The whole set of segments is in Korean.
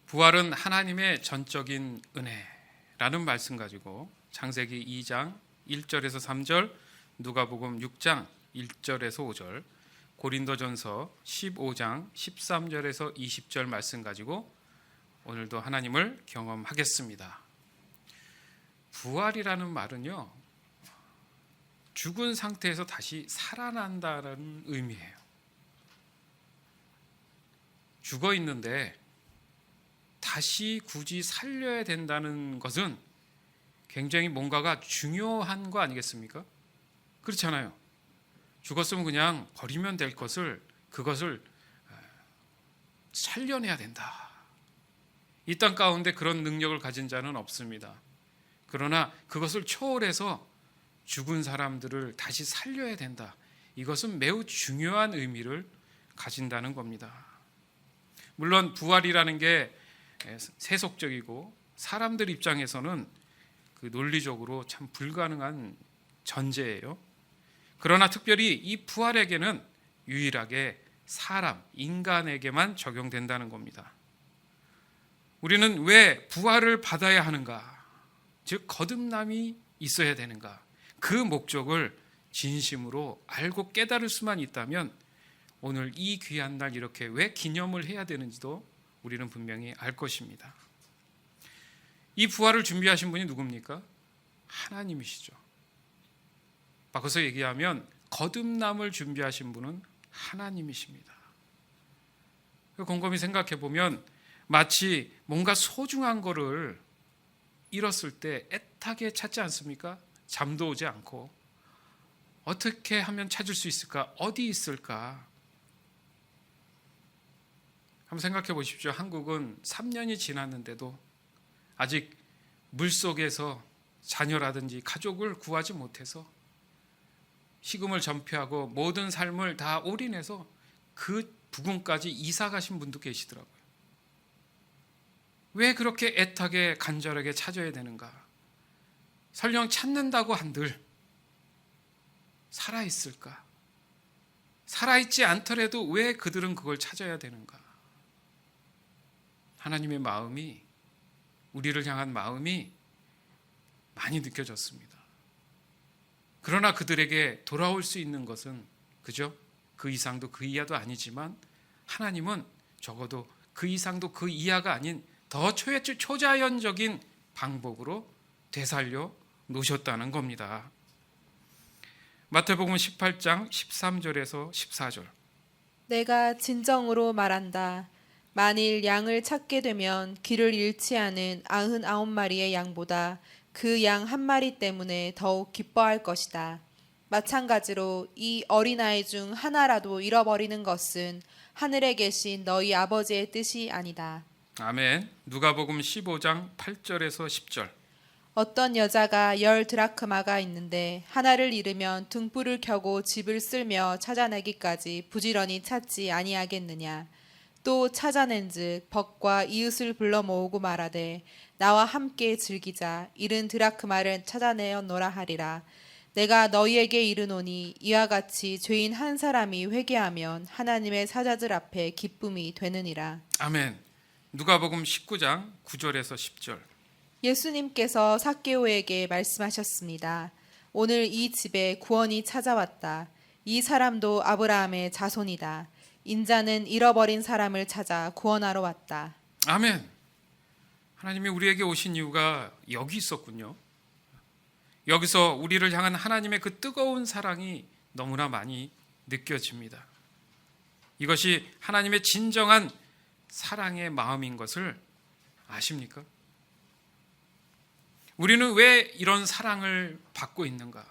부활은 하나님의 전적인 은혜라는 말씀 가지고 창세기 2장 1절에서 3절, 누가복음 6장 1절에서 5절, 고린도전서 15장 13절에서 20절 말씀 가지고 오늘도 하나님을 경험하겠습니다. 부활이라는 말은요, 죽은 상태에서 다시 살아난다는 의미예요. 죽어 있는데 다시 굳이 살려야 된다는 것은 굉장히 뭔가가 중요한 거 아니겠습니까? 그렇잖아요. 죽었으면 그냥 버리면 될 것을, 그것을 살려내야 된다. 이 땅 가운데 그런 능력을 가진 자는 없습니다. 그러나 그것을 초월해서 죽은 사람들을 다시 살려야 된다. 이것은 매우 중요한 의미를 가진다는 겁니다. 물론 부활이라는 게 세속적이고 사람들 입장에서는 그 논리적으로 참 불가능한 전제예요. 그러나 특별히 이 부활에게는 유일하게 사람, 인간에게만 적용된다는 겁니다. 우리는 왜 부활을 받아야 하는가? 즉 거듭남이 있어야 되는가? 그 목적을 진심으로 알고 깨달을 수만 있다면 오늘 이 귀한 날 이렇게 왜 기념을 해야 되는지도 우리는 분명히 알 것입니다. 이 부활을 준비하신 분이 누굽니까? 하나님이시죠. 바꿔서 얘기하면 거듭남을 준비하신 분은 하나님이십니다. 곰곰이 생각해 보면 마치 뭔가 소중한 거를 잃었을 때 애타게 찾지 않습니까? 잠도 오지 않고 어떻게 하면 찾을 수 있을까? 어디 있을까? 한번 생각해 보십시오. 한국은 3년이 지났는데도 아직 물속에서 자녀라든지 가족을 구하지 못해서 식음을 전폐하고 모든 삶을 다 올인해서 그 부근까지 이사 가신 분도 계시더라고요. 왜 그렇게 애타게 간절하게 찾아야 되는가? 설령 찾는다고 한들 살아있을까? 살아있지 않더라도 왜 그들은 그걸 찾아야 되는가? 하나님의 마음이, 우리를 향한 마음이 많이 느껴졌습니다. 그러나 그들에게 돌아올 수 있는 것은 그죠? 그 이상도 그 이하도 아니지만 하나님은 적어도 그 이상도 그 이하가 아닌 더 초자연적인 방법으로 되살려 놓으셨다는 겁니다. 마태복음 18장 13절에서 14절. 내가 진정으로 말한다. 만일 양을 찾게 되면 길을 잃지 않은 99마리의 양보다 그 양 한 마리 때문에 더욱 기뻐할 것이다. 마찬가지로 이 어린아이 중 하나라도 잃어버리는 것은 하늘에 계신 너희 아버지의 뜻이 아니다. 아멘. 누가복음 15장 8절에서 10절. 어떤 여자가 10드라크마가 있는데 하나를 잃으면 등불을 켜고 집을 쓸며 찾아내기까지 부지런히 찾지 아니하겠느냐. 또 찾아낸즉 벗과 이웃을 불러 모으고 말하되 나와 함께 즐기자. 잃은 드라크마를 찾아내었노라 하리라. 내가 너희에게 이르노니 이와 같이 죄인 한 사람이 회개하면 하나님의 사자들 앞에 기쁨이 되느니라. 아멘. 누가복음 19장 9절에서 10절. 예수님께서 삭개오에게 말씀하셨습니다. 오늘 이 집에 구원이 찾아왔다. 이 사람도 아브라함의 자손이다. 인자는 잃어버린 사람을 찾아 구원하러 왔다. 아멘. 하나님이 우리에게 오신 이유가 여기 있었군요. 여기서 우리를 향한 하나님의 그 뜨거운 사랑이 너무나 많이 느껴집니다. 이것이 하나님의 진정한 사랑의 마음인 것을 아십니까? 우리는 왜 이런 사랑을 받고 있는가?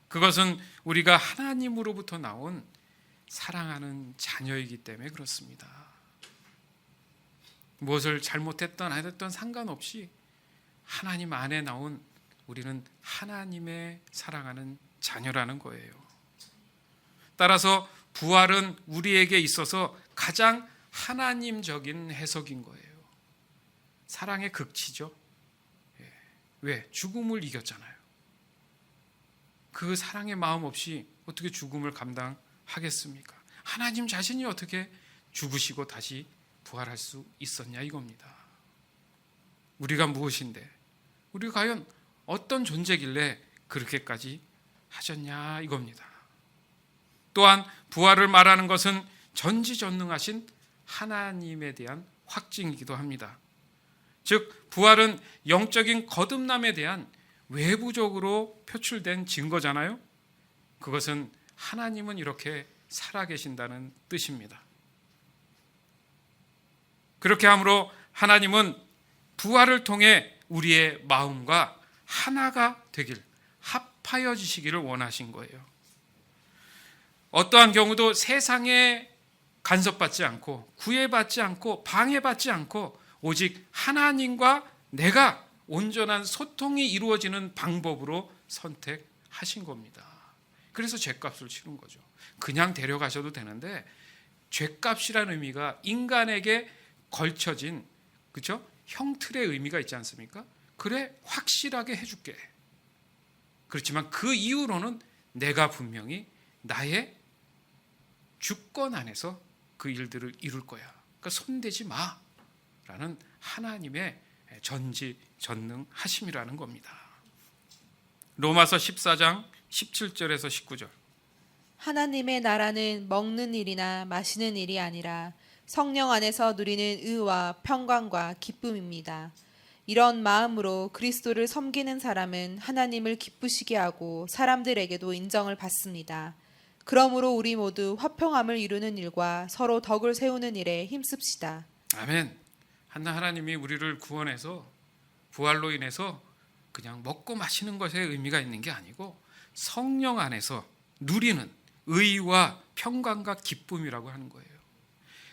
그것은 우리가 하나님으로부터 나온 사랑하는 자녀이기 때문에 그렇습니다. 무엇을 잘못했던 안 했던 상관없이 하나님 안에 나온 우리는 하나님의 사랑하는 자녀라는 거예요. 따라서 부활은 우리에게 있어서 가장 하나님적인 해석인 거예요. 사랑의 극치죠. 왜? 죽음을 이겼잖아요. 그 사랑의 마음 없이 어떻게 죽음을 감당하겠습니까? 하나님 자신이 어떻게 죽으시고 다시 부활할 수 있었냐 이겁니다. 우리가 무엇인데, 우리가 과연 어떤 존재길래 그렇게까지 하셨냐 이겁니다. 또한 부활을 말하는 것은 전지전능하신 하나님에 대한 확증이기도 합니다. 즉 부활은 영적인 거듭남에 대한 외부적으로 표출된 증거잖아요. 그것은 하나님은 이렇게 살아계신다는 뜻입니다. 그렇게 함으로 하나님은 부활을 통해 우리의 마음과 하나가 되길, 합하여지시기를 원하신 거예요. 어떠한 경우도 세상에 간섭받지 않고 구애받지 않고 방해받지 않고 오직 하나님과 내가 온전한 소통이 이루어지는 방법으로 선택하신 겁니다. 그래서 죗값을 치른 거죠. 그냥 데려가셔도 되는데 죗값이라는 의미가 인간에게 걸쳐진, 그렇죠? 형틀의 의미가 있지 않습니까? 그래, 확실하게 해줄게. 그렇지만 그 이후로는 내가 분명히 나의 주권 안에서 그 일들을 이룰 거야. 그러니까 손대지 마라는 하나님의 전지전능하심이라는 겁니다. 로마서 14장 17절에서 19절. 하나님의 나라는 먹는 일이나 마시는 일이 아니라 성령 안에서 누리는 의와 평강과 기쁨입니다. 이런 마음으로 그리스도를 섬기는 사람은 하나님을 기쁘시게 하고 사람들에게도 인정을 받습니다. 그러므로 우리 모두 화평함을 이루는 일과 서로 덕을 세우는 일에 힘씁시다. 아멘. 하나님이 우리를 구원해서 부활로 인해서 그냥 먹고 마시는 것에 의미가 있는 게 아니고 성령 안에서 누리는 의와 평강과 기쁨이라고 하는 거예요.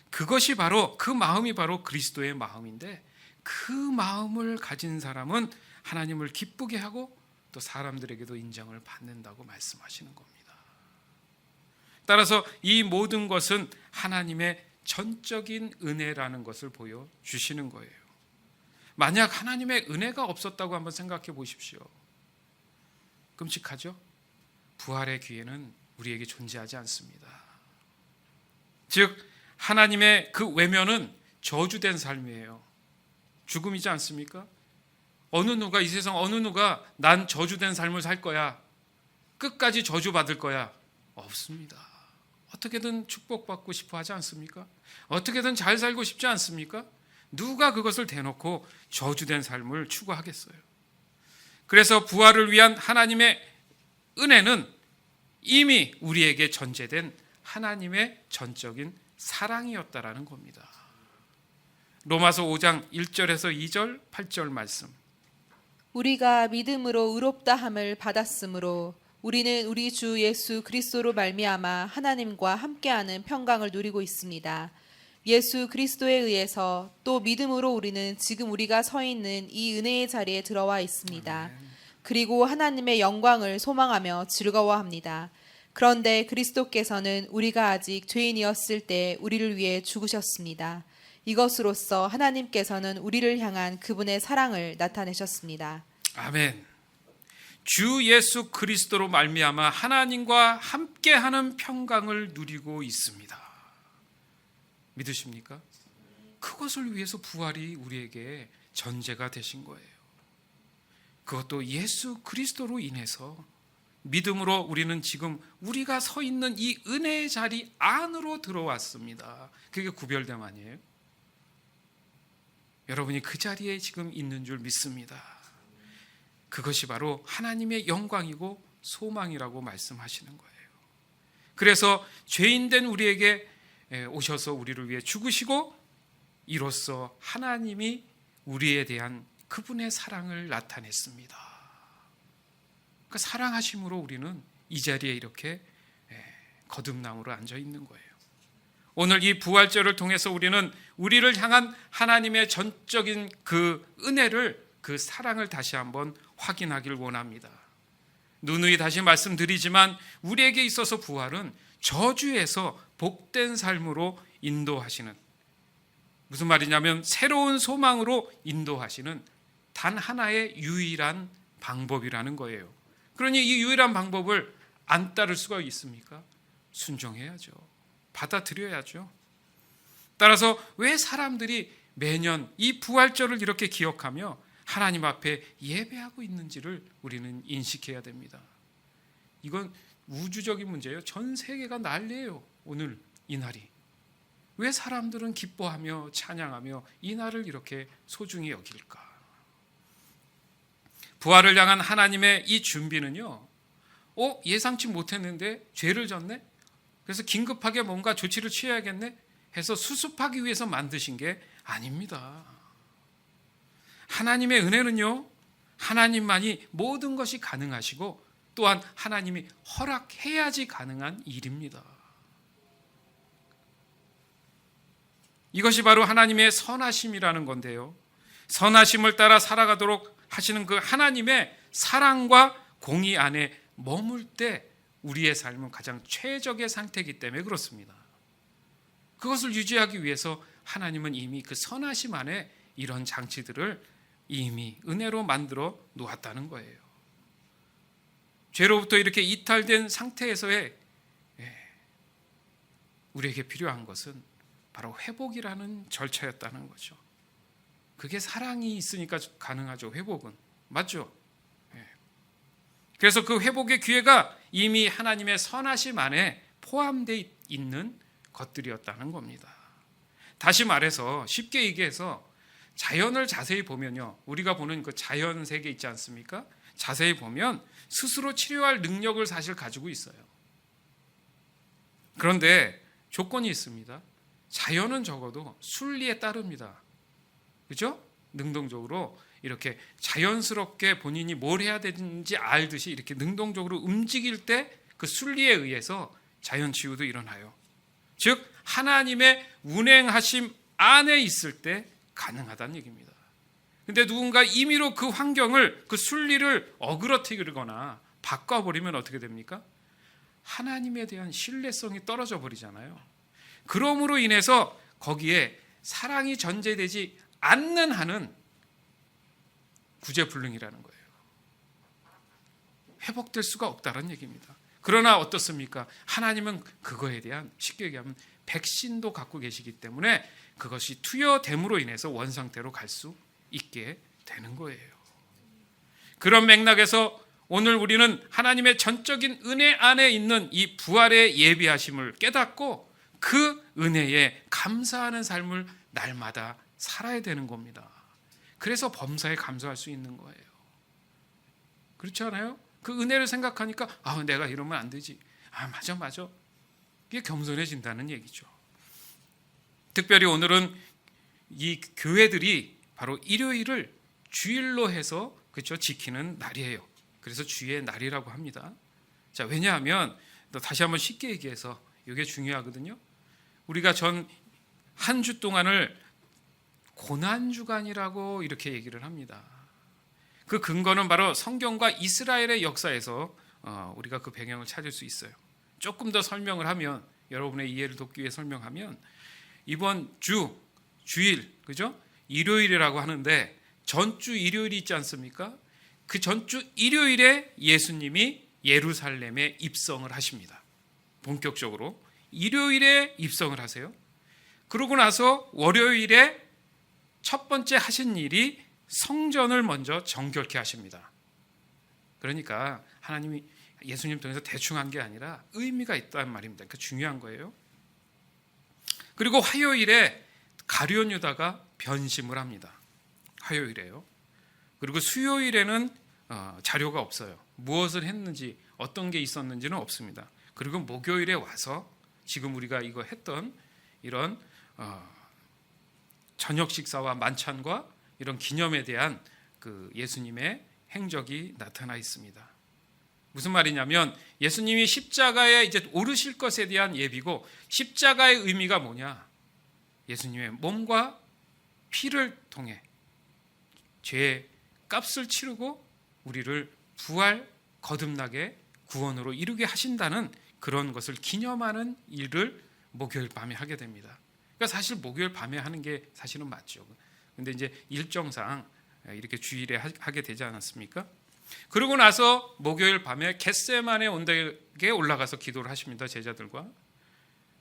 그것이 바로, 그 마음이 바로 그리스도의 마음인데, 그 마음을 가진 사람은 하나님을 기쁘게 하고 또 사람들에게도 인정을 받는다고 말씀하시는 겁니다. 따라서 이 모든 것은 하나님의 전적인 은혜라는 것을 보여주시는 거예요. 만약 하나님의 은혜가 없었다고 한번 생각해 보십시오. 끔찍하죠? 부활의 기회는 우리에게 존재하지 않습니다. 즉 하나님의 그 외면은 저주된 삶이에요. 죽음이지 않습니까? 이 세상 어느 누가 난 저주된 삶을 살 거야, 끝까지 저주받을 거야, 없습니다. 어떻게든 축복받고 싶어 하지 않습니까? 어떻게든 잘 살고 싶지 않습니까? 누가 그것을 대놓고 저주된 삶을 추구하겠어요? 그래서 부활을 위한 하나님의 은혜는 이미 우리에게 전제된 하나님의 전적인 사랑이었다라는 겁니다. 로마서 5장 1절에서 2절 8절 말씀. 우리가 믿음으로 의롭다 함을 받았으므로 우리는 우리 주 예수 그리스도로 말미암아 하나님과 함께하는 평강을 누리고 있습니다. 예수 그리스도에 의해서 또 믿음으로 우리는 지금 우리가 서 있는 이 은혜의 자리에 들어와 있습니다. 그리고 하나님의 영광을 소망하며 즐거워합니다. 그런데 그리스도께서는 우리가 아직 죄인이었을 때 우리를 위해 죽으셨습니다. 이것으로써 하나님께서는 우리를 향한 그분의 사랑을 나타내셨습니다. 아멘. 주 예수 그리스도로 말미암아 하나님과 함께하는 평강을 누리고 있습니다. 믿으십니까? 그것을 위해서 부활이 우리에게 전제가 되신 거예요. 그것도 예수 그리스도로 인해서 믿음으로 우리는 지금 우리가 서 있는 이 은혜의 자리 안으로 들어왔습니다. 그게 구별됨 아니에요? 여러분이 그 자리에 지금 있는 줄 믿습니다. 그것이 바로 하나님의 영광이고 소망이라고 말씀하시는 거예요. 그래서 죄인된 우리에게 오셔서 우리를 위해 죽으시고 이로써 하나님이 우리에 대한 그분의 사랑을 나타냈습니다. 그 사랑하심으로 우리는 이 자리에 이렇게 거듭남으로 앉아 있는 거예요. 오늘 이 부활절을 통해서 우리는 우리를 향한 하나님의 전적인 그 은혜를, 그 사랑을 다시 한번 확인하길 원합니다. 누누이 다시 말씀드리지만 우리에게 있어서 부활은 저주에서 복된 삶으로 인도하시는, 무슨 말이냐면 새로운 소망으로 인도하시는 단 하나의 유일한 방법이라는 거예요. 그러니 이 유일한 방법을 안 따를 수가 있습니까? 순종해야죠. 받아들여야죠. 따라서 왜 사람들이 매년 이 부활절을 이렇게 기억하며 하나님 앞에 예배하고 있는지를 우리는 인식해야 됩니다. 이건 우주적인 문제예요. 전 세계가 난리예요. 오늘 이 날이. 왜 사람들은 기뻐하며 찬양하며 이 날을 이렇게 소중히 여길까? 부활을 향한 하나님의 이 준비는요, 예상치 못했는데 죄를 졌네? 그래서 긴급하게 뭔가 조치를 취해야겠네? 해서 수습하기 위해서 만드신 게 아닙니다. 하나님의 은혜는요, 하나님만이 모든 것이 가능하시고 또한 하나님이 허락해야지 가능한 일입니다. 이것이 바로 하나님의 선하심이라는 건데요. 선하심을 따라 살아가도록 하시는 그 하나님의 사랑과 공의 안에 머물 때 우리의 삶은 가장 최적의 상태이기 때문에 그렇습니다. 그것을 유지하기 위해서 하나님은 이미 그 선하심 안에 이런 장치들을 이미 은혜로 만들어 놓았다는 거예요. 죄로부터 이렇게 이탈된 상태에서의 우리에게 필요한 것은 바로 회복이라는 절차였다는 거죠. 그게 사랑이 있으니까 가능하죠. 회복은. 맞죠? 그래서 그 회복의 기회가 이미 하나님의 선하심 안에 포함되어 있는 것들이었다는 겁니다. 다시 말해서 쉽게 얘기해서 자연을 자세히 보면요, 우리가 보는 그 자연 세계 있지 않습니까? 자세히 보면 스스로 치료할 능력을 사실 가지고 있어요. 그런데 조건이 있습니다. 자연은 적어도 순리에 따릅니다. 그죠? 능동적으로 이렇게 자연스럽게 본인이 뭘 해야 되는지 알듯이 이렇게 능동적으로 움직일 때 그 순리에 의해서 자연 치유도 일어나요. 즉 하나님의 운행하심 안에 있을 때 가능하다는 얘기입니다. 근데 누군가 임의로 그 환경을, 그 순리를 어그러뜨리거나 바꿔버리면 어떻게 됩니까? 하나님에 대한 신뢰성이 떨어져 버리잖아요. 그러므로 인해서 거기에 사랑이 전제되지 않는 한은 구제불능이라는 거예요. 회복될 수가 없다는 얘기입니다. 그러나 어떻습니까? 하나님은 그거에 대한, 쉽게 얘기하면 백신도 갖고 계시기 때문에 그것이 투여됨으로 인해서 원상태로 갈 수 있게 되는 거예요. 그런 맥락에서 오늘 우리는 하나님의 전적인 은혜 안에 있는 이 부활의 예비하심을 깨닫고 그 은혜에 감사하는 삶을 날마다 살아야 되는 겁니다. 그래서 범사에 감사할 수 있는 거예요. 그렇지 않아요? 그 은혜를 생각하니까 내가 이러면 안 되지. 맞아. 이게 겸손해진다는 얘기죠. 특별히 오늘은 이 교회들이 바로 일요일을 주일로 해서 그렇죠, 지키는 날이에요. 그래서 주의 날이라고 합니다. 자, 왜냐하면 다시 한번 쉽게 얘기해서 이게 중요하거든요. 우리가 전 한 주 동안을 고난주간이라고 이렇게 얘기를 합니다. 그 근거는 바로 성경과 이스라엘의 역사에서 우리가 그 배경을 찾을 수 있어요. 조금 더 설명을 하면, 여러분의 이해를 돕기 위해 설명하면, 이번 주일, 그죠? 일요일이라고 하는데 전주 일요일이 있지 않습니까? 그 전주 일요일에 예수님이 예루살렘에 입성을 하십니다. 본격적으로 일요일에 입성을 하세요. 그러고 나서 월요일에 첫 번째 하신 일이 성전을 먼저 정결케 하십니다. 그러니까 하나님이 예수님 통해서 대충 한 게 아니라 의미가 있다는 말입니다. 그러니까 중요한 거예요. 그리고 화요일에 가룟 유다가 변심을 합니다. 화요일에요. 그리고 수요일에는 자료가 없어요. 무엇을 했는지, 어떤 게 있었는지는 없습니다. 그리고 목요일에 와서 지금 우리가 이거 했던 이런 저녁 식사와 만찬과 이런 기념에 대한 그 예수님의 행적이 나타나 있습니다. 무슨 말이냐면 예수님이 십자가에 이제 오르실 것에 대한 예비고, 십자가의 의미가 뭐냐? 예수님의 몸과 피를 통해 죄의 값을 치르고 우리를 부활 거듭나게 구원으로 이루게 하신다는 그런 것을 기념하는 일을 목요일 밤에 하게 됩니다. 그러니까 사실 목요일 밤에 하는 게 사실은 맞죠. 근데 이제 일정상 이렇게 주일에 하게 되지 않았습니까? 그러고 나서 목요일 밤에 겟세마네 언덕에 올라가서 기도를 하십니다. 제자들과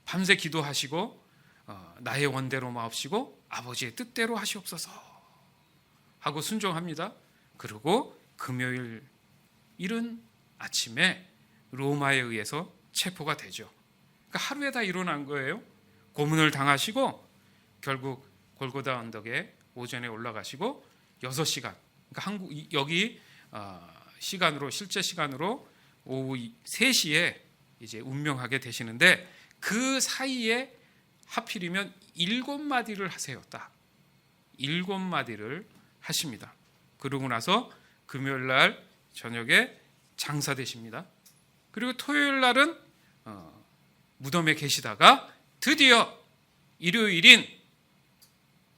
밤새 기도하시고 나의 원대로 마옵시고 아버지의 뜻대로 하시옵소서 하고 순종합니다. 그리고 금요일 이른 아침에 로마에 의해서 체포가 되죠. 그러니까 하루에 다 일어난 거예요. 고문을 당하시고 결국 골고다 언덕에 오전에 올라가시고 6시간, 그러니까 여기 시간으로, 실제 시간으로 오후 3시에 이제 운명하게 되시는데, 그 사이에 하필이면 7마디를 하세요. 딱 7마디를 하십니다. 그러고 나서 금요일 날 저녁에 장사되십니다. 그리고 토요일 날은 무덤에 계시다가 드디어 일요일인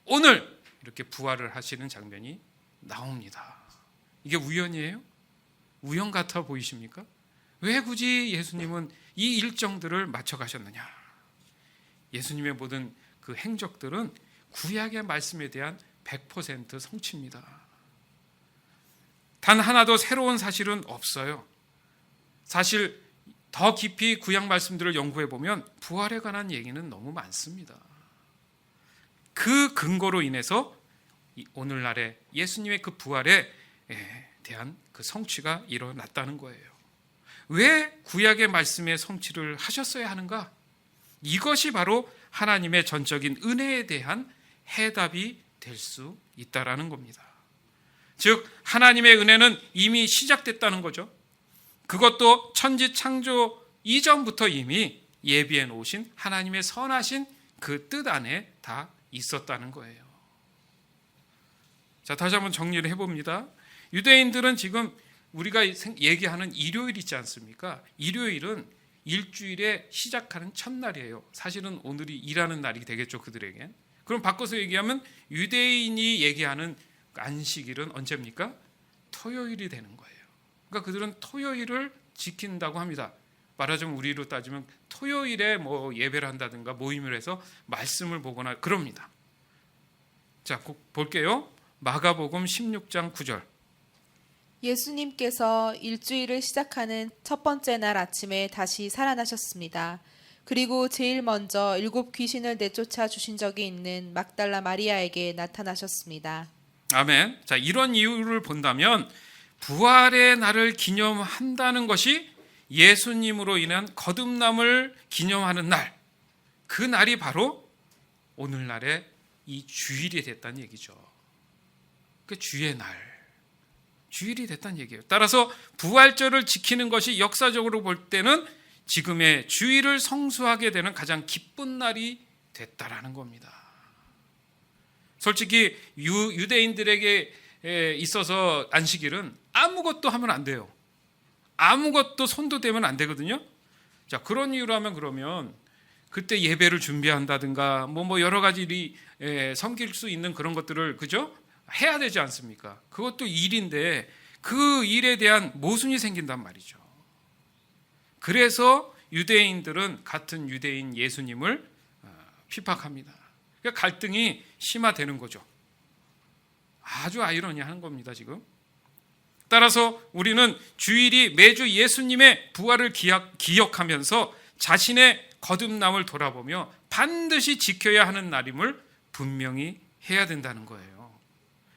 오늘 이렇게 부활을 하시는 장면이 나옵니다. 이게 우연이에요? 우연 같아 보이십니까? 왜 굳이 예수님은 이 일정들을 맞춰 가셨느냐? 예수님의 모든 그 행적들은 구약의 말씀에 대한 100% 성취입니다. 단 하나도 새로운 사실은 없어요. 사실 더 깊이 구약 말씀들을 연구해 보면 부활에 관한 얘기는 너무 많습니다. 그 근거로 인해서 오늘날의 예수님의 그 부활에 대한 그 성취가 일어났다는 거예요. 왜 구약의 말씀의 성취를 하셨어야 하는가? 이것이 바로 하나님의 전적인 은혜에 대한 해답이 될 수 있다라는 겁니다. 즉 하나님의 은혜는 이미 시작됐다는 거죠. 그것도 천지 창조 이전부터 이미 예비해 놓으신 하나님의 선하신 그 뜻 안에 다 있었다는 거예요. 자, 다시 한번 정리를 해봅니다. 유대인들은 지금 우리가 얘기하는 일요일 있지 않습니까? 일요일은 일주일에 시작하는 첫날이에요. 사실은 오늘이 일하는 날이 되겠죠, 그들에겐. 그럼 바꿔서 얘기하면 유대인이 얘기하는 안식일은 언제입니까? 토요일이 되는 거예요. 그러니까 그들은 토요일을 지킨다고 합니다. 말하자면 우리로 따지면 토요일에 뭐 예배를 한다든가 모임을 해서 말씀을 보거나 그럽니다. 자, 볼게요. 마가복음 16장 9절. 예수님께서 일주일을 시작하는 첫 번째 날 아침에 다시 살아나셨습니다. 그리고 제일 먼저 7 귀신을 내쫓아 주신 적이 있는 막달라 마리아에게 나타나셨습니다. 아멘. 자, 이런 이유를 본다면 부활의 날을 기념한다는 것이 예수님으로 인한 거듭남을 기념하는 날, 그 날이 바로 오늘날의 이 주일이 됐다는 얘기죠. 그 주의 날, 주일이 됐다는 얘기예요. 따라서 부활절을 지키는 것이 역사적으로 볼 때는 지금의 주일을 성수하게 되는 가장 기쁜 날이 됐다라는 겁니다. 솔직히 유대인들에게 있어서 안식일은 아무것도 하면 안 돼요. 아무것도 손도 대면 안 되거든요. 자, 그런 이유로 하면 그러면 그때 예배를 준비한다든가 뭐 여러 가지 일이 섬길 수 있는 그런 것들을 그죠? 해야 되지 않습니까? 그것도 일인데 그 일에 대한 모순이 생긴단 말이죠. 그래서 유대인들은 같은 유대인 예수님을 핍박합니다. 그러니까 갈등이 심화되는 거죠. 아주 아이러니한 겁니다, 지금. 따라서 우리는 주일이 매주 예수님의 부활을 기억하면서 자신의 거듭남을 돌아보며 반드시 지켜야 하는 날임을 분명히 해야 된다는 거예요.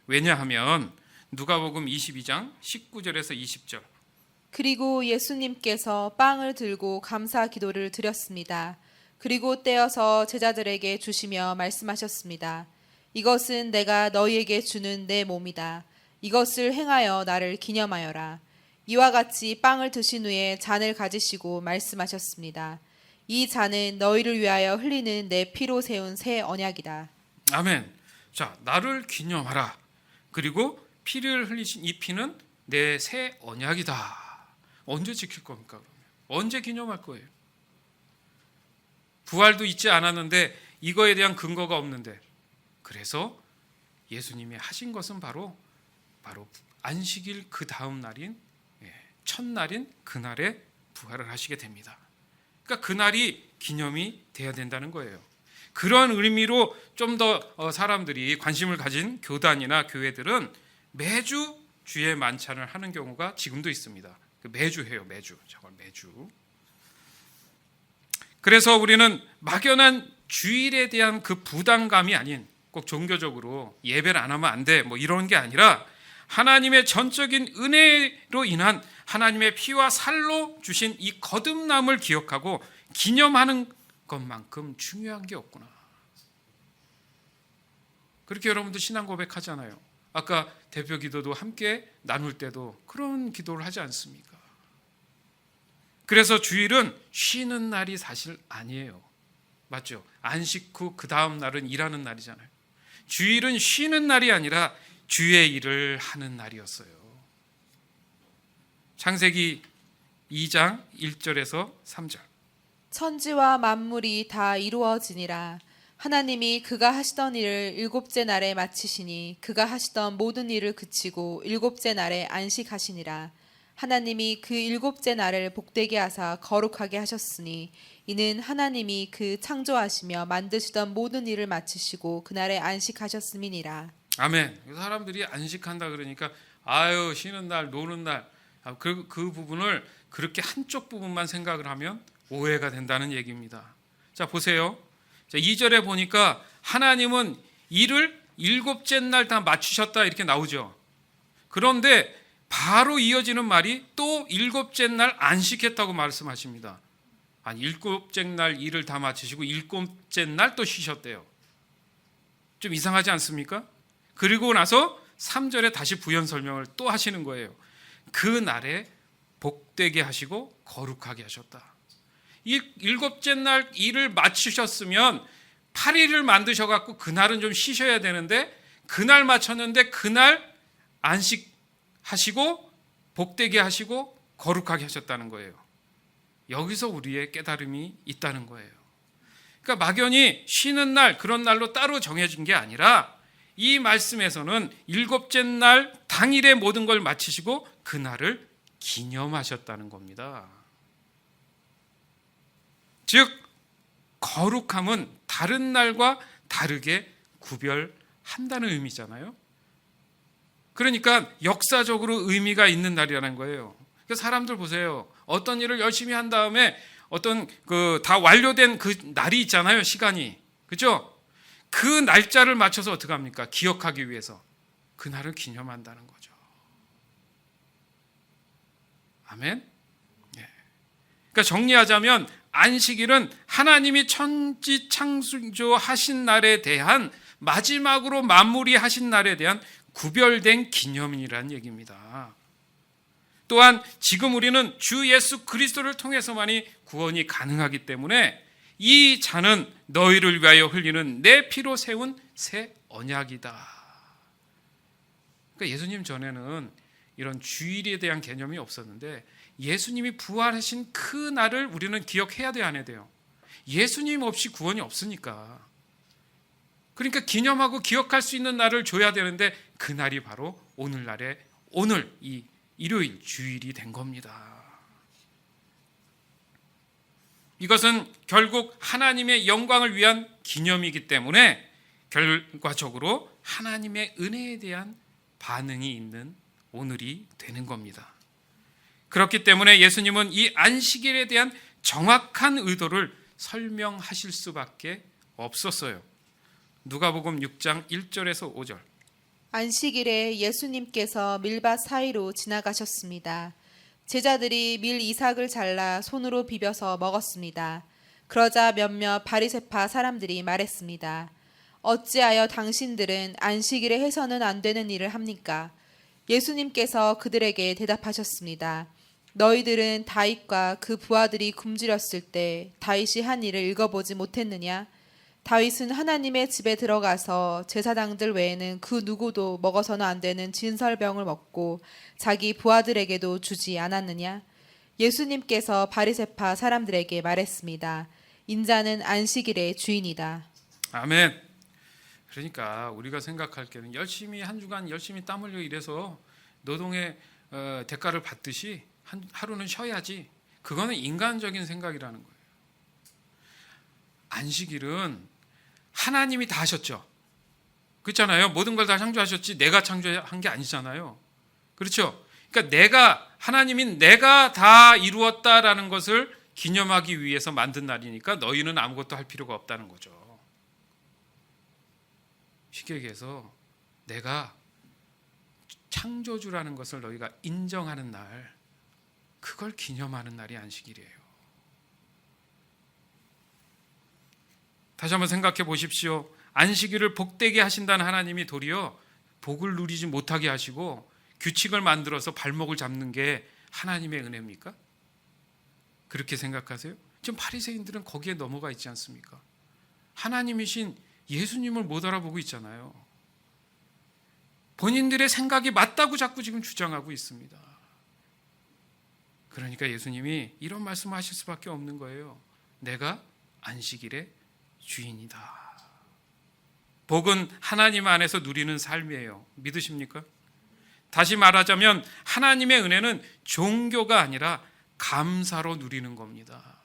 왜냐하면 누가복음 22장 19절에서 20절. 그리고 예수님께서 빵을 들고 감사 기도를 드렸습니다. 그리고 떼어서 제자들에게 주시며 말씀하셨습니다. 이것은 내가 너희에게 주는 내 몸이다. 이것을 행하여 나를 기념하여라. 이와 같이 빵을 드신 후에 잔을 가지시고 말씀하셨습니다. 이 잔은 너희를 위하여 흘리는 내 피로 세운 새 언약이다. 아멘. 자, 나를 기념하라. 그리고 피를 흘리신 이 피는 내 새 언약이다. 언제 지킬 겁니까? 언제 기념할 거예요? 부활도 있지 않았는데 이거에 대한 근거가 없는데, 그래서 예수님이 하신 것은 바로 안식일 그 다음 날인 첫날인 그날에 부활을 하시게 됩니다. 그러니까 그날이 기념이 돼야 된다는 거예요. 그런 의미로 좀 더 사람들이 관심을 가진 교단이나 교회들은 매주 주의 만찬을 하는 경우가 지금도 있습니다. 매주 해요, 매주. 저걸 매주. 그래서 우리는 막연한 주일에 대한 그 부담감이 아닌 꼭 종교적으로 예배를 안 하면 안 돼 뭐 이런 게 아니라 하나님의 전적인 은혜로 인한 하나님의 피와 살로 주신 이 거듭남을 기억하고 기념하는 것만큼 중요한 게 없구나. 그렇게 여러분도 신앙 고백하잖아요. 아까 대표 기도도 함께 나눌 때도 그런 기도를 하지 않습니까? 그래서 주일은 쉬는 날이 사실 아니에요. 맞죠? 안식 후 그 다음 날은 일하는 날이잖아요. 주일은 쉬는 날이 아니라 주의 일을 하는 날이었어요. 창세기 2장 1절에서 3절. 천지와 만물이 다 이루어지니라. 하나님이 그가 하시던 일을 일곱째 날에 마치시니 그가 하시던 모든 일을 그치고 일곱째 날에 안식하시니라. 하나님이 그 일곱째 날을 복되게 하사 거룩하게 하셨으니 이는 하나님이 그 창조하시며 만드시던 모든 일을 마치시고 그날에 안식하셨음이니라. 아멘. 사람들이 안식한다 그러니까 아유 쉬는 날 노는 날 그 부분을 그렇게 한쪽 부분만 생각을 하면 오해가 된다는 얘기입니다. 자 보세요. 자, 2절에 보니까 하나님은 일을 일곱째 날 다 마치셨다 이렇게 나오죠. 그런데 바로 이어지는 말이 또 일곱째 날 안식했다고 말씀하십니다. 아니 일곱째 날 일을 다 마치시고 일곱째 날 또 쉬셨대요. 좀 이상하지 않습니까? 그리고 나서 3절에 다시 부연 설명을 또 하시는 거예요. 그 날에 복되게 하시고 거룩하게 하셨다. 일곱째 날 일을 마치셨으면 8일을 만드셔갖고 그날은 좀 쉬셔야 되는데 그날 마쳤는데 그날 안식하시고 복되게 하시고 거룩하게 하셨다는 거예요. 여기서 우리의 깨달음이 있다는 거예요. 그러니까 막연히 쉬는 날 그런 날로 따로 정해진 게 아니라 이 말씀에서는 일곱째 날 당일에 모든 걸 마치시고 그날을 기념하셨다는 겁니다. 즉 거룩함은 다른 날과 다르게 구별한다는 의미잖아요. 그러니까 역사적으로 의미가 있는 날이라는 거예요. 그러니까 사람들 보세요. 어떤 일을 열심히 한 다음에 어떤 다 완료된 그 날이 있잖아요. 시간이. 그렇죠? 그 날짜를 맞춰서 어떻게 합니까? 기억하기 위해서 그 날을 기념한다는 거죠. 아멘. 네. 그러니까 정리하자면 안식일은 하나님이 천지 창조하신 날에 대한 마지막으로 마무리하신 날에 대한 구별된 기념이라는 얘기입니다. 또한 지금 우리는 주 예수 그리스도를 통해서만이 구원이 가능하기 때문에 이 잔은 너희를 위하여 흘리는 내 피로 세운 새 언약이다. 그러니까 예수님 전에는 이런 주일에 대한 개념이 없었는데 예수님이 부활하신 그 날을 우리는 기억해야 돼요, 안 해야 돼요? 예수님 없이 구원이 없으니까. 그러니까 기념하고 기억할 수 있는 날을 줘야 되는데 그 날이 바로 오늘 이 일요일 주일이 된 겁니다. 이것은 결국 하나님의 영광을 위한 기념이기 때문에 결과적으로 하나님의 은혜에 대한 반응이 있는 오늘이 되는 겁니다. 그렇기 때문에 예수님은 이 안식일에 대한 정확한 의도를 설명하실 수밖에 없었어요. 누가복음 6장 1절에서 5절. 안식일에 예수님께서 밀밭 사이로 지나가셨습니다. 제자들이 밀 이삭을 잘라 손으로 비벼서 먹었습니다. 그러자 몇몇 바리새파 사람들이 말했습니다. 어찌하여 당신들은 안식일에 해서는 안 되는 일을 합니까? 예수님께서 그들에게 대답하셨습니다. 너희들은 다윗과 그 부하들이 굶주렸을 때 다윗이 한 일을 읽어보지 못했느냐? 다윗은 하나님의 집에 들어가서 제사장들 외에는 그 누구도 먹어서는 안 되는 진설병을 먹고 자기 부하들에게도 주지 않았느냐? 예수님께서 바리새파 사람들에게 말했습니다. 인자는 안식일의 주인이다. 아멘. 그러니까 우리가 생각할 때는 열심히 한 주간 열심히 땀 흘려 일해서 노동의 대가를 받듯이 하루는 쉬어야지. 그거는 인간적인 생각이라는 거예요. 안식일은 하나님이 다 하셨죠. 그렇잖아요. 모든 걸 다 창조하셨지 내가 창조한 게 아니잖아요. 그렇죠. 그러니까 하나님인 내가 다 이루었다라는 것을 기념하기 위해서 만든 날이니까 너희는 아무것도 할 필요가 없다는 거죠. 쉽게 얘기해서 내가 창조주라는 것을 너희가 인정하는 날, 그걸 기념하는 날이 안식일이에요. 다시 한번 생각해 보십시오. 안식일을 복되게 하신다는 하나님이 도리어 복을 누리지 못하게 하시고 규칙을 만들어서 발목을 잡는 게 하나님의 은혜입니까? 그렇게 생각하세요? 지금 바리새인들은 거기에 넘어가 있지 않습니까? 하나님이신 예수님을 못 알아보고 있잖아요. 본인들의 생각이 맞다고 자꾸 지금 주장하고 있습니다. 그러니까 예수님이 이런 말씀을 하실 수밖에 없는 거예요. 내가 안식일의 주인이다. 복은 하나님 안에서 누리는 삶이에요. 믿으십니까? 다시 말하자면 하나님의 은혜는 종교가 아니라 감사로 누리는 겁니다.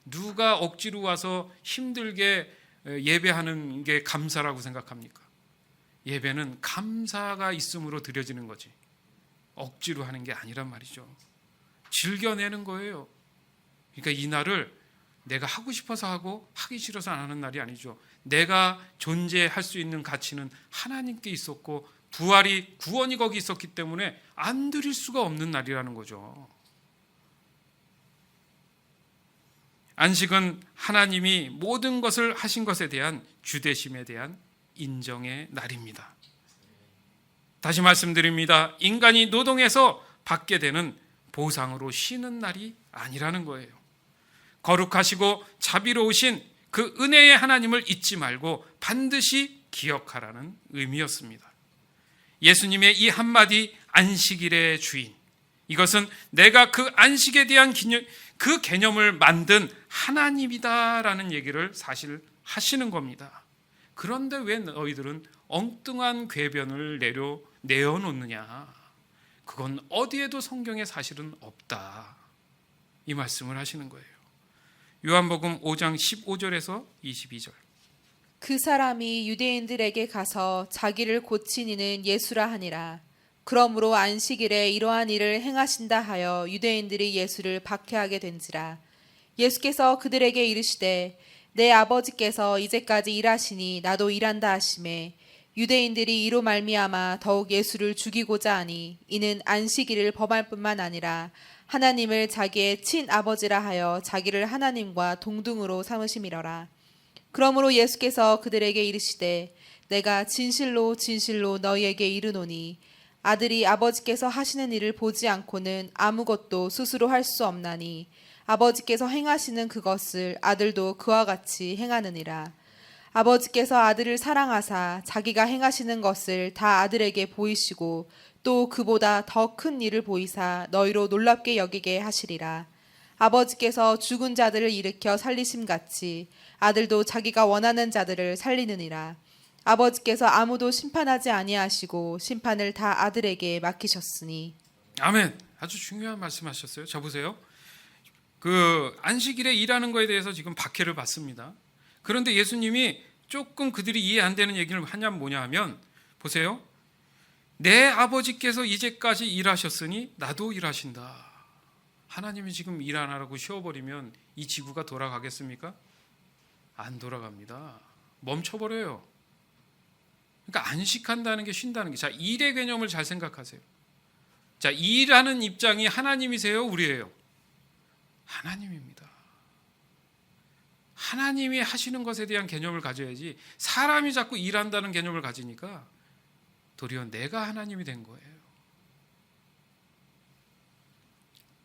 누가 억지로 와서 힘들게 예배하는 게 감사라고 생각합니까? 예배는 감사가 있음으로 드려지는 거지, 억지로 하는 게 아니란 말이죠. 즐겨내는 거예요. 그러니까 이 날을 내가 하고 싶어서 하고 하기 싫어서 안 하는 날이 아니죠. 내가 존재할 수 있는 가치는 하나님께 있었고 부활이, 구원이 거기 있었기 때문에 안 드릴 수가 없는 날이라는 거죠. 안식은 하나님이 모든 것을 하신 것에 대한 주대심에 대한 인정의 날입니다. 다시 말씀드립니다. 인간이 노동해서 받게 되는 보상으로 쉬는 날이 아니라는 거예요. 거룩하시고 자비로우신 그 은혜의 하나님을 잊지 말고 반드시 기억하라는 의미였습니다. 예수님의 이 한마디 안식일의 주인, 이것은 내가 그 안식에 대한 그 개념을 만든 하나님이다라는 얘기를 사실 하시는 겁니다. 그런데 왜 너희들은 엉뚱한 궤변을 내어놓느냐? 그건 어디에도 성경에 사실은 없다. 이 말씀을 하시는 거예요. 요한복음 5장 15절에서 22절. 그 사람이 유대인들에게 가서 자기를 고친 이는 예수라 하니라. 그러므로 안식일에 이러한 일을 행하신다 하여 유대인들이 예수를 박해하게 된지라. 예수께서 그들에게 이르시되 내 아버지께서 이제까지 일하시니 나도 일한다 하시매 유대인들이 이로 말미암아 더욱 예수를 죽이고자 하니 이는 안식일을 범할 뿐만 아니라 하나님을 자기의 친아버지라 하여 자기를 하나님과 동등으로 삼으심이러라. 그러므로 예수께서 그들에게 이르시되 내가 진실로 진실로 너희에게 이르노니 아들이 아버지께서 하시는 일을 보지 않고는 아무것도 스스로 할 수 없나니 아버지께서 행하시는 그것을 아들도 그와 같이 행하느니라. 아버지께서 아들을 사랑하사 자기가 행하시는 것을 다 아들에게 보이시고 또 그보다 더 큰 일을 보이사 너희로 놀랍게 여기게 하시리라. 아버지께서 죽은 자들을 일으켜 살리심같이 아들도 자기가 원하는 자들을 살리느니라. 아버지께서 아무도 심판하지 아니하시고 심판을 다 아들에게 맡기셨으니. 아멘. 아주 중요한 말씀하셨어요. 자 보세요. 그 안식일에 일하는 거에 대해서 지금 박해를 받습니다. 그런데 예수님이 조금 그들이 이해 안 되는 얘기를 하냐면 뭐냐 하면 보세요. 내 아버지께서 이제까지 일하셨으니 나도 일하신다. 하나님이 지금 일 안 하라고 쉬어버리면 이 지구가 돌아가겠습니까? 안 돌아갑니다. 멈춰버려요. 그러니까 안식한다는 게 쉰다는 게, 자, 일의 개념을 잘 생각하세요. 자, 일하는 입장이 하나님이세요? 우리예요? 하나님입니다. 하나님이 하시는 것에 대한 개념을 가져야지 사람이 자꾸 일한다는 개념을 가지니까 도리어 내가 하나님이 된 거예요.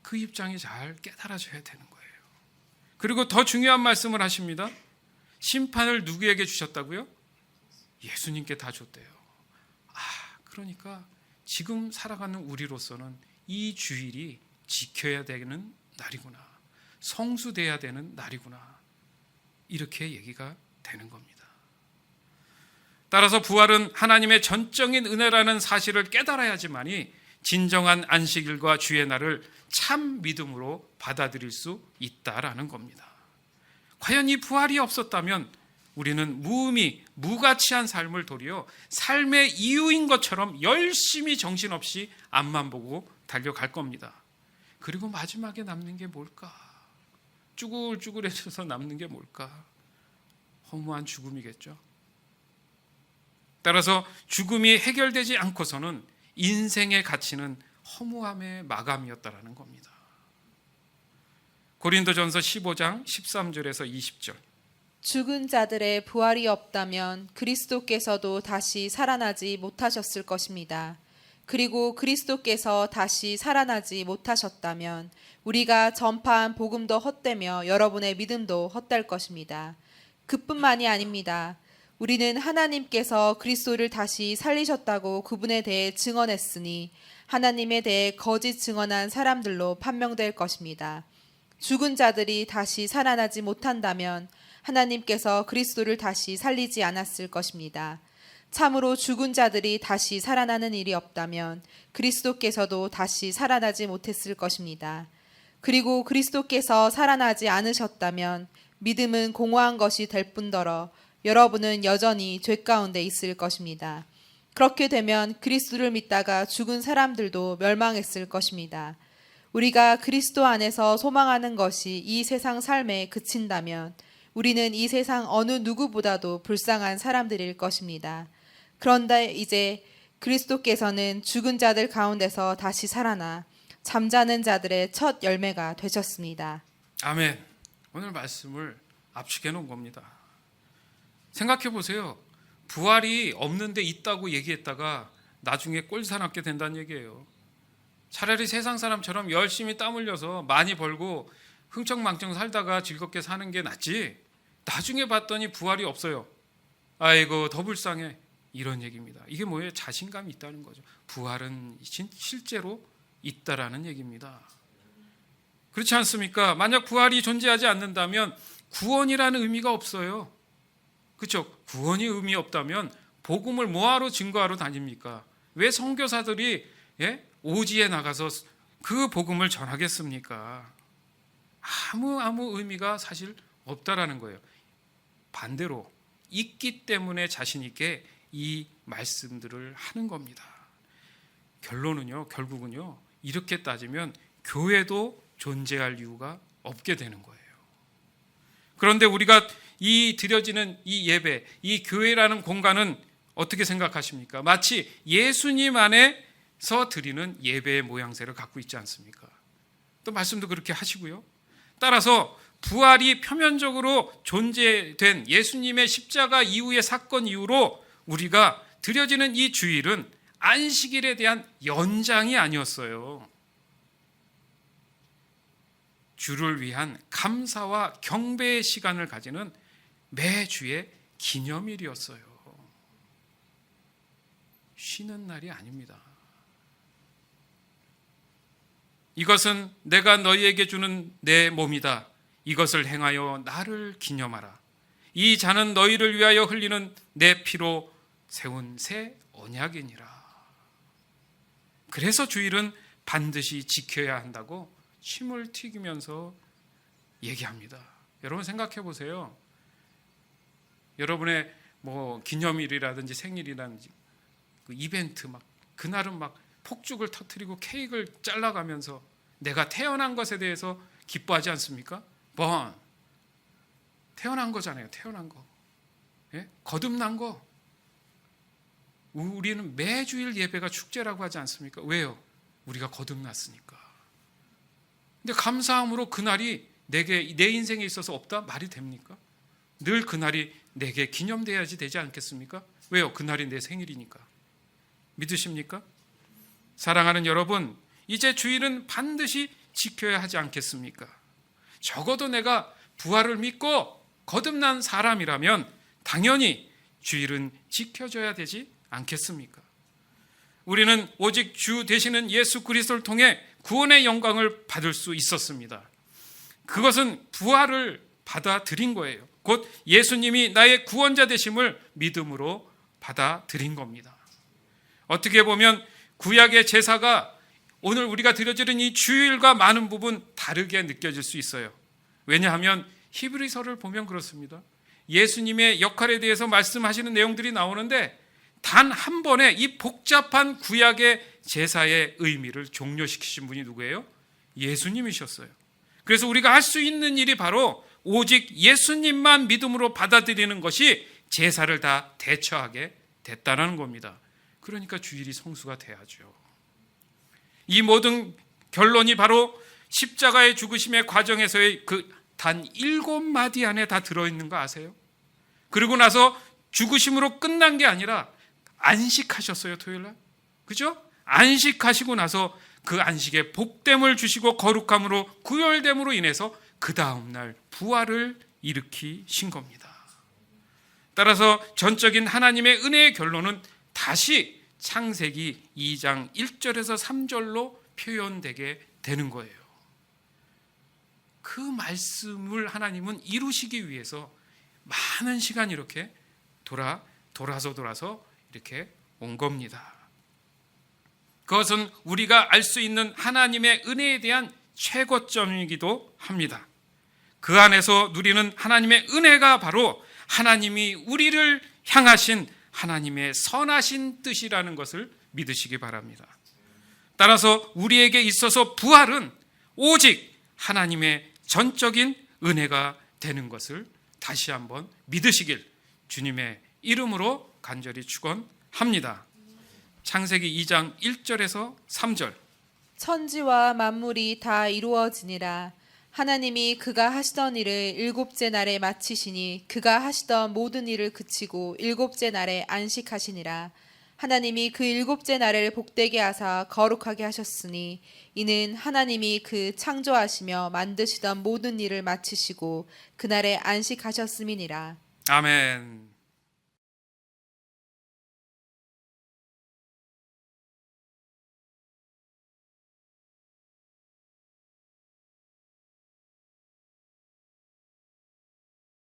그 입장이 잘 깨달아져야 되는 거예요. 그리고 더 중요한 말씀을 하십니다. 심판을 누구에게 주셨다고요? 예수님께 다 줬대요. 그러니까 지금 살아가는 우리로서는 이 주일이 지켜야 되는 날이구나. 성수돼야 되는 날이구나. 이렇게 얘기가 되는 겁니다. 따라서 부활은 하나님의 전적인 은혜라는 사실을 깨달아야지만이 진정한 안식일과 주의 날을 참 믿음으로 받아들일 수 있다라는 겁니다. 과연 이 부활이 없었다면 우리는 무의미, 무가치한 삶을 도리어 삶의 이유인 것처럼 열심히 정신없이 앞만 보고 달려갈 겁니다. 그리고 마지막에 남는 게 뭘까? 쭈글쭈글해져서 남는 게 뭘까? 허무한 죽음이겠죠. 따라서 죽음이 해결되지 않고서는 인생의 가치는 허무함의 마감이었다라는 겁니다. 고린도전서 15장 13절에서 20절. 죽은 자들의 부활이 없다면 그리스도께서도 다시 살아나지 못하셨을 것입니다. 그리고 그리스도께서 다시 살아나지 못하셨다면 우리가 전파한 복음도 헛되며 여러분의 믿음도 헛될 것입니다. 그뿐만이 아닙니다. 우리는 하나님께서 그리스도를 다시 살리셨다고 그분에 대해 증언했으니 하나님에 대해 거짓 증언한 사람들로 판명될 것입니다. 죽은 자들이 다시 살아나지 못한다면 하나님께서 그리스도를 다시 살리지 않았을 것입니다. 참으로 죽은 자들이 다시 살아나는 일이 없다면 그리스도께서도 다시 살아나지 못했을 것입니다. 그리고 그리스도께서 살아나지 않으셨다면 믿음은 공허한 것이 될 뿐더러 여러분은 여전히 죄 가운데 있을 것입니다. 그렇게 되면 그리스도를 믿다가 죽은 사람들도 멸망했을 것입니다. 우리가 그리스도 안에서 소망하는 것이 이 세상 삶에 그친다면 우리는 이 세상 어느 누구보다도 불쌍한 사람들일 것입니다. 그런데 이제 그리스도께서는 죽은 자들 가운데서 다시 살아나 잠자는 자들의 첫 열매가 되셨습니다. 아멘. 오늘 말씀을 압축해 놓은 겁니다. 생각해 보세요. 부활이 없는데 있다고 얘기했다가 나중에 꼴사납게 된다는 얘기예요. 차라리 세상 사람처럼 열심히 땀 흘려서 많이 벌고 흥청망청 살다가 즐겁게 사는 게 낫지, 나중에 봤더니 부활이 없어요. 아이고 더 불쌍해. 이런 얘기입니다. 이게 뭐예요? 자신감이 있다는 거죠. 부활은 실제로 있다라는 얘기입니다. 그렇지 않습니까? 만약 부활이 존재하지 않는다면 구원이라는 의미가 없어요. 그렇죠? 구원이 의미 없다면 복음을 뭐하러 증거하러 다닙니까? 왜 선교사들이 오지에 나가서 그 복음을 전하겠습니까? 아무 의미가 사실 없다라는 거예요. 반대로 있기 때문에 자신 있게 이 말씀들을 하는 겁니다. 결국은요 이렇게 따지면 교회도 존재할 이유가 없게 되는 거예요. 그런데 우리가 이 드려지는 이 예배, 이 교회라는 공간은 어떻게 생각하십니까? 마치 예수님 안에서 드리는 예배의 모양새를 갖고 있지 않습니까? 또 말씀도 그렇게 하시고요. 따라서 부활이 표면적으로 존재된 예수님의 십자가 이후의 사건 이후로 우리가 드려지는 이 주일은 안식일에 대한 연장이 아니었어요. 주를 위한 감사와 경배의 시간을 가지는 매주의 기념일이었어요. 쉬는 날이 아닙니다. 이것은 내가 너희에게 주는 내 몸이다. 이것을 행하여 나를 기념하라. 이 잔은 너희를 위하여 흘리는 내 피로 세운 새 언약이니라. 그래서 주일은 반드시 지켜야 한다고 침을 튀기면서 얘기합니다. 여러분 생각해 보세요. 여러분의 기념일이라든지 생일이라든지 그 이벤트 그날은 폭죽을 터뜨리고 케이크를 잘라가면서 내가 태어난 것에 대해서 기뻐하지 않습니까? 태어난 거잖아요. 태어난 거. 거듭난 거. 우리는 매주일 예배가 축제라고 하지 않습니까? 왜요? 우리가 거듭났으니까. 근데 감사함으로 그날이 내 인생에 있어서 없다? 말이 됩니까? 늘 그날이 내게 기념돼야지 되지 않겠습니까? 왜요? 그날이 내 생일이니까. 믿으십니까? 사랑하는 여러분, 이제 주일은 반드시 지켜야 하지 않겠습니까? 적어도 내가 부활을 믿고 거듭난 사람이라면 당연히 주일은 지켜줘야 되지 않겠습니까? 우리는 오직 주 되시는 예수 그리스도를 통해 구원의 영광을 받을 수 있었습니다. 그것은 부활을 받아들인 거예요. 곧 예수님이 나의 구원자 되심을 믿음으로 받아들인 겁니다. 어떻게 보면 구약의 제사가 오늘 우리가 드려지는 이 주일과 많은 부분 다르게 느껴질 수 있어요. 왜냐하면 히브리서를 보면 그렇습니다. 예수님의 역할에 대해서 말씀하시는 내용들이 나오는데 단 한 번에 이 복잡한 구약의 제사의 의미를 종료시키신 분이 누구예요? 예수님이셨어요. 그래서 우리가 할 수 있는 일이 바로 오직 예수님만 믿음으로 받아들이는 것이 제사를 다 대처하게 됐다라는 겁니다. 그러니까 주일이 성수가 돼야죠. 이 모든 결론이 바로 십자가의 죽으심의 과정에서의 그 단 7마디 안에 다 들어있는 거 아세요? 그리고 나서 죽으심으로 끝난 게 아니라 안식하셨어요, 토요일날. 그죠? 안식하시고 나서 그 안식에 복됨을 주시고 거룩함으로 구별됨으로 인해서 그 다음날 부활을 일으키신 겁니다. 따라서 전적인 하나님의 은혜의 결론은 다시 창세기 2장 1절에서 3절로 표현되게 되는 거예요. 그 말씀을 하나님은 이루시기 위해서 많은 시간 이렇게 돌아서 이렇게 온 겁니다. 그것은 우리가 알 수 있는 하나님의 은혜에 대한 최고점이기도 합니다. 그 안에서 누리는 하나님의 은혜가 바로 하나님이 우리를 향하신 하나님의 선하신 뜻이라는 것을 믿으시기 바랍니다. 따라서 우리에게 있어서 부활은 오직 하나님의 전적인 은혜가 되는 것을 다시 한번 믿으시길 주님의 이름으로 간절히 축원합니다. 창세기 2장 1절에서 3절. 천지와 만물이 다 이루어지니라. 하나님이 그가 하시던 일을 일곱째 날에 마치시니 그가 하시던 모든 일을 그치고 일곱째 날에 안식하시니라. 하나님이 그 일곱째 날을 복되게 하사 거룩하게 하셨으니 이는 하나님이 그 창조하시며 만드시던 모든 일을 마치시고 그날에 안식하셨음이니라. 아멘.